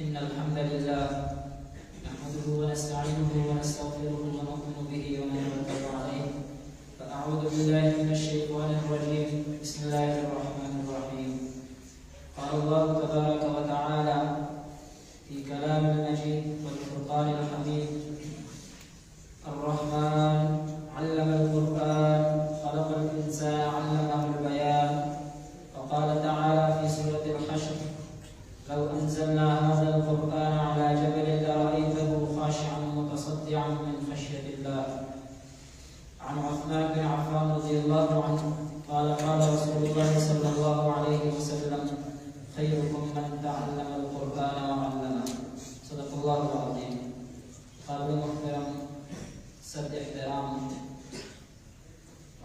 إن الحمد لله نحمده ونستعينه ونستغفره ونؤمن به ونتوكل عليه فأعوذ بالله من الشيطان الرجيم بسم الله الرحمن الرحيم قال الله تبارك وتعالى في كلام المجيد والفرقان الحميد الرحمن علم القرآن خلق الإنسان علمه البيان وقال تعالى في سورة الحشر لو أنزلنا هذا القرآن على جبل لرأيته خاشعا متصدعا من خشية الله. عن عثمان بن عفان رضي الله عنه قال قال رسول الله صلى الله عليه وسلم خيركم من تعلم القرآن وعلمه. صدق الله العظيم. قابل محترم صد احترام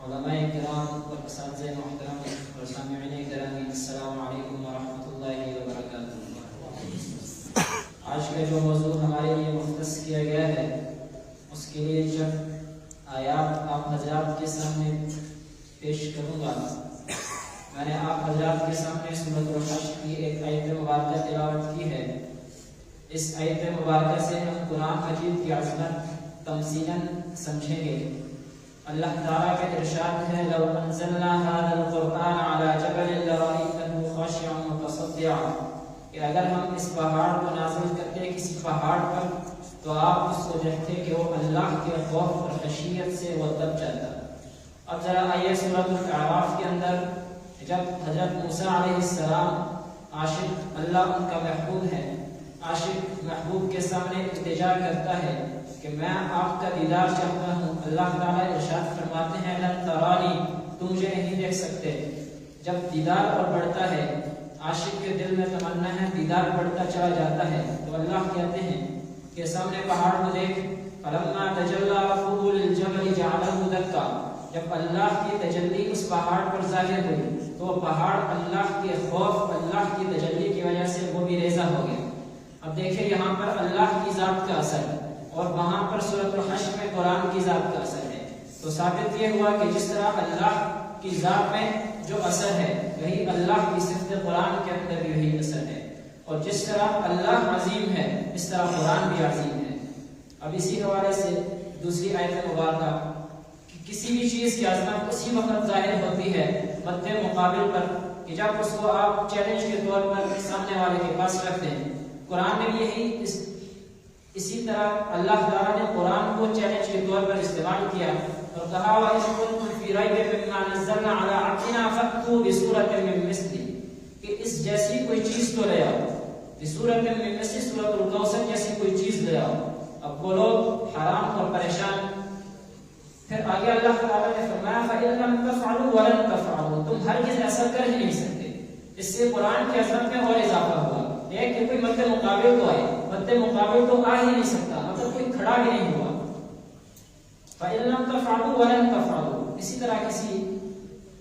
علماء کرام اور اساتذہ محترم اور سامعین گرامی، السلام علیکم ورحمۃ اللہ وبرکاتہ۔ آج کا جو موضوع ہمارے لیے مختص کیا گیا ہے اس کے لیے چند آیات آپ حضرات کے سامنے پیش کروں گا۔ میں نے آپ حضرات کے سامنے سورۃ الحشر کی ایک آیت مبارکہ تلاوت کی ہے۔ اس آیت مبارکہ سے ہم قرآن مجید کی عظمت تمثیلاً سمجھیں گے۔ اللہ تعالیٰ کا ارشاد ہے لو انزلنا هذا القرآن على جبل لرأيته خاشعا متصدعا، کہ اگر ہم اس پہاڑ کو نازل کرتے کسی پہاڑ پر تو آپ اس کو دیکھتے کہ وہ اللہ کے خوف اور خشیت سے وہ دب جاتا۔ اب ذرا آئیے سورۃ الاعراف کے اندر جب حضرت موسیٰ علیہ السلام عاشق اللہ ان کا محبوب ہے، عاشق محبوب کے سامنے التجا کرتا ہے کہ میں آپ کا دیدار چاہتا ہوں، اللہ تعالیٰ ارشاد فرماتے ہیں لن ترانی، تم مجھے نہیں دیکھ سکتے۔ جب دیدار اور بڑھتا ہے، عاشق کے دل میں تمنا ہے، دیدار بڑھتا چلا جاتا ہے، تو اللہ کہتے ہیں کہ سامنے پہاڑ کو دیکھ، فلما تجلی ربه للجبل جعله دکا، جب اللہ کی تجلی اس پہاڑ پر ظاہر ہوئی تو وہ پہاڑ اللہ کے خوف، اللہ کی تجلی کی وجہ سے وہ بھی ریزہ ہو گیا۔ اب دیکھیں یہاں پر اللہ کی ذات کا اثر اور وہاں پر سورۃ الحشر میں قرآن کی ذات کا اثر ہے، تو ثابت یہ ہوا کہ جس طرح اللہ کی ذات میں جو اثر ہے وہی اللہ کی صفت قرآن کے اندر بھی وہی اثر ہے، اور جس طرح اللہ عظیم ہے اس طرح قرآن بھی عظیم ہے۔ اب اسی حوالے سے دوسری آیت مبارکہ کہ کسی بھی چیز کی عظمت اسی وقت ظاہر ہوتی ہے مد مقابل پر کہ جب اس کو آپ چیلنج کے طور پر سامنے والے کے پاس رکھتے ہیں۔ قرآن میں یہی اسی طرح اللہ تعالیٰ نے قرآن کو چیلنج کے طور پر استعمال کیا اور کہا وَإِن كُنتُمْ فِي رَيْبٍ مِّمَّا نَزَّلْنَا عَلَىٰ عَبْدِنَا فَأْتُوا بِسُورَةٍ مِّن مِّثْلِهِ، کہ اس جیسی کوئی چیز تو لے آؤ، بِسُورَةٍ مِّن مِّثْلِهِ، سورۃ الکوثر جیسی کوئی چیز لے آؤ۔ اب وہ لوگ حیران اور پریشان، پھر آگے اللہ تعالیٰ نے فرمایا فَإِن لَّمْ تَفْعَلُوا وَلَن تَفْعَلُوا، تم ہرگز ایسا کر ہی نہیں سکتے۔ اس سے قرآن کی عظمت میں اور اضافہ ہوا کہ کوئی مد مقابل تو آئے، مد مقابل تو آ ہی نہیں سکتا، مطلب کوئی کھڑا بھی نہیں ہوا۔ فَإِن لَّمْ تَفْعَلُوا وَلَن تَفْعَلُوا، اسی طرح کسی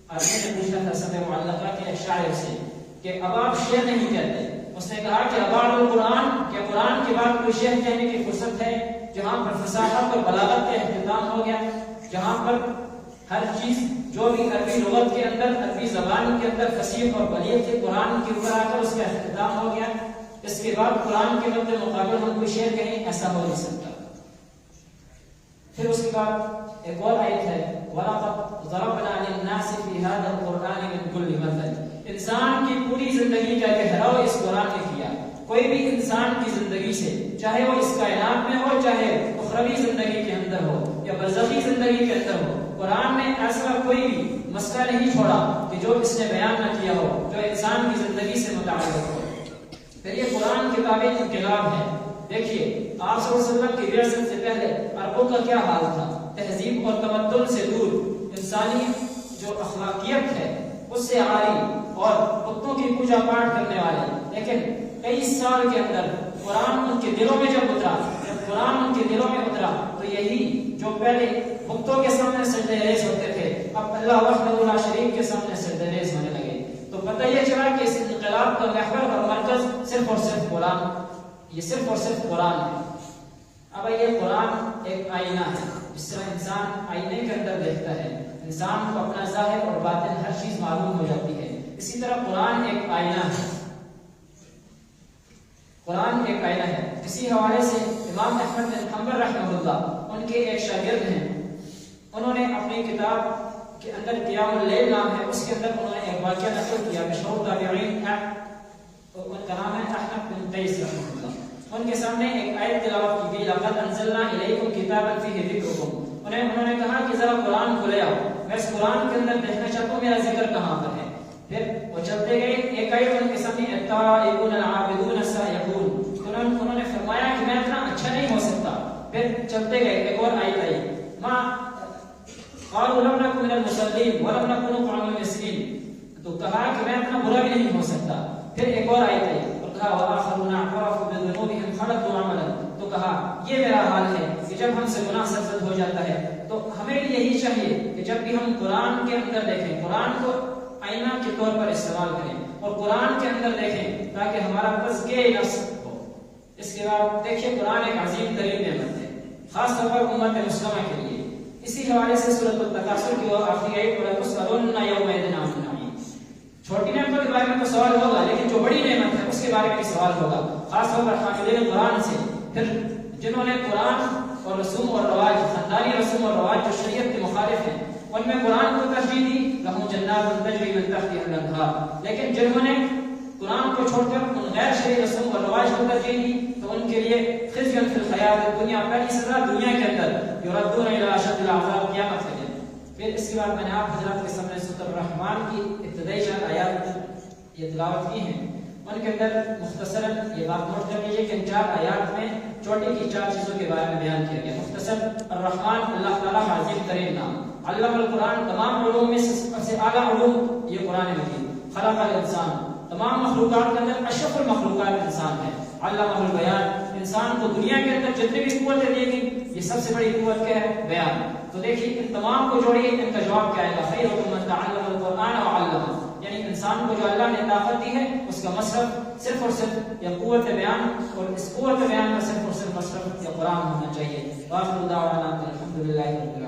آدمی نے پوچھا تھا سب معلقہ کے ایک شاعر سے کہ اب آپ شعر نہیں کہتے، اس نے کہا کہ ابعد القرآن، کیا قرآن کے بعد کوئی شعر کہنے کی فرصت ہے؟ جہاں پر فصاحت اور بلاغت کا اختتام ہو گیا، جہاں پر ہر چیز جو بھی عربی لغت کے اندر، عربی زبان کے اندر فصیح اور بلیغ تھی، قرآن کے اوپر آ کر اس کا اختتام ہو گیا، اس کے بعد قرآن کے مد مقابل ہم کوئی شعر کہیں، ایسا ہو نہیں سکتا۔ پھر اس کے بعد ایک اور آیت ہے وَلَقَدْ ضَرَبْنَا لِلنَّاسِ فِي هَذَا الْقُرْآنِ مِنْ كُلِّ مَثَلٍ، انسان کی پوری زندگی کا گہراؤ اس قرآن نے کیا۔ کوئی بھی انسان کی زندگی سے، چاہے وہ اس کائنات میں ہو، چاہے اخروی زندگی کے اندر ہو یا برزخی زندگی کے اندر ہو، قرآن نے ایسا کوئی بھی مسئلہ نہیں چھوڑا کہ جو اس نے بیان نہ کیا ہو، جو انسان کی زندگی سے متعلق ہو۔ پھر یہ قرآن کتاب انقلاب ہے۔ دیکھیے آپ صلی اللہ علیہ وسلم کی بعثت سے پہلے عربوں کا کیا حال تھا، تہذیب اور تمدن سے دور، انسانی جو اخلاقیت ہے اس سے عاری اور بتوں کی پوجا پاٹ کرنے والے، لیکن کئی سال کے اندر قرآن ان کے دلوں میں جب قرآن ان کے دلوں میں اترا تو یہی جو پہلے بتوں کے سامنے سجدہ ریز ہوتے تھے اب اللہ وحدہ لا شریک کے سامنے سجدہ ریز ہونے لگے۔ تو پتہ یہ چلا کہ اس انقلاب کا محور اور مرکز صرف اور صرف قرآن، یہ صرف اور صرف قرآن ہے۔ اب یہ قرآن ایک آئینہ ہے، جس طرح انسان آئینے کے اندر دیکھتا ہے، انسان کو اپنا ظاہر اور باطن ہر چیز معلوم ہو جاتی ہے، اسی طرح قرآن ایک آئینہ ہے۔ قرآن ایک آئینہ ہے۔ اسی حوالے سے امام احمد بن حنبل رحمہ اللہ، ان کے ایک شاگرد ہیں، انہوں نے اپنی کتاب کے اندر قیام اللیل نام ہے، اس کے اندر انہوں نے ایک واقعہ نقل کیا، مشہور تابعین ہے، ان کا نام ہے احمد بن قیس رحمہ اللہ۔ ان کے سامنے ایک آیت تلاوت کی گئی، لقد انزلنا الیکم کتابا فیہ ذکرکم۔ انہوں نے کہا کہ ذرا قرآن کو لے آؤ، میں اس قرآن کے اندر دیکھنا چاہتا ہوں میرا ذکر کہاں پر ہے۔ پھر وہ چلتے گئے، ایک آیت ان کے سامنے التائبون العابدون السائحون، انہوں نے فرمایا کہ میں اتنا اچھا نہیں ہو سکتا۔ پھر چلتے گئے، ایک اور آیت آئی، ما قالوا لم نكن من المصلين ولم نكن نطعم المسكين، تو کہا کہ میں اتنا برا بھی نہیں ہو سکتا۔ پھر ایک اور آیت آئی اور کہا وآخرون اعترفوا بذنوبهم خلقوا عملا، تو کہا یہ میرا حال ہے کہ جب ہم سے گناہ سرزد ہو جاتا ہے تو ہمیں بھی یہی چاہیے کہ جب بھی ہم قرآن کے اندر دیکھیں، قرآن کو آئینہ کے طور پر استعمال کریں اور قرآن کے اندر دیکھیں تاکہ ہمارا تزکیہ نفس ہو۔ اس کے بعد دیکھیں قرآن ایک عظیم ترین نعمت ہے، خاص طور پر امت مسلمہ کے لیے۔ اسی حوالے سے سورۃ التکاثر کی آخری آیت وَلَا تُسْأَلُنَّ يَوْمَئِذٍ عَنِ النَّعِيمِ، چھوٹی نعمتوں کے بارے میں تو سوال ہوگا، لیکن جو بڑی نعمت ہے اس کے بارے میں بھی سوال ہوگا، خاص طور پر حاملین قرآن سے۔ پھر جنہوں نے قرآن اور رسوم اور رواج، خاندانی رسوم اور رواج جو شریعت کے مخالف ہیں، ان میں قرآن کو ترجیح دی، لَهُمْ جَنَّاتٌ تَجْرِي مِن تَحْتِهَا الْأَنْهَارُ، لیکن جنہوں نے قرآن کو چھوڑ کر ان غیر شرعی رسوم اور رواج کو ترجیح دی تو ان کے لیے خزي فی الحیات الدنیا، پہلی سزا دنیا کے اندر، یردون الی اشد العذاب، قیامت کے دن۔ پھر اس کے بعد میں نے آپ حضرات کے سامنے سورۃ الرحمن کی ابتدائی 4 آیات یہ تلاوت کی ہیں، ان کے اندر مختصراً یہ بات نوٹ کر لیجیے کہ ان 4 آیات میں چوٹی کی 4 چیزوں کے بارے میں بیان کیا گیا۔ مختصر، الرحمن اللہ تعالیٰ کا عظیم ترین نام، علم القرآن، تمام علوم میں سب سے اعلیٰ علوم یہ قرآن مجید، خلق الانسان، تمام مخلوقات کے اندر اشرف المخلوقات انسان ہے، علمہ البیان، انسان کو دنیا کے اندر جتنی بھی قوتیں دی گئی یہ سب سے بڑی قوت کیا ہے؟ بیان۔ تو دیکھیے ان تمام کو جوڑیے، ان کا جواب کیا آئے گا؟ خیرکم من تعلم القرآن وعلمہ، یعنی انسان کو جو اللہ نے طاقت دی ہے اس کا مصرف صرف اور صرف یہ قوت بیان، اور اس قوت بیان کا صرف اور صرف مصرف یہ قرآن ہونا چاہیے۔ وآخر دعوانا الحمدللہ رب العالمین۔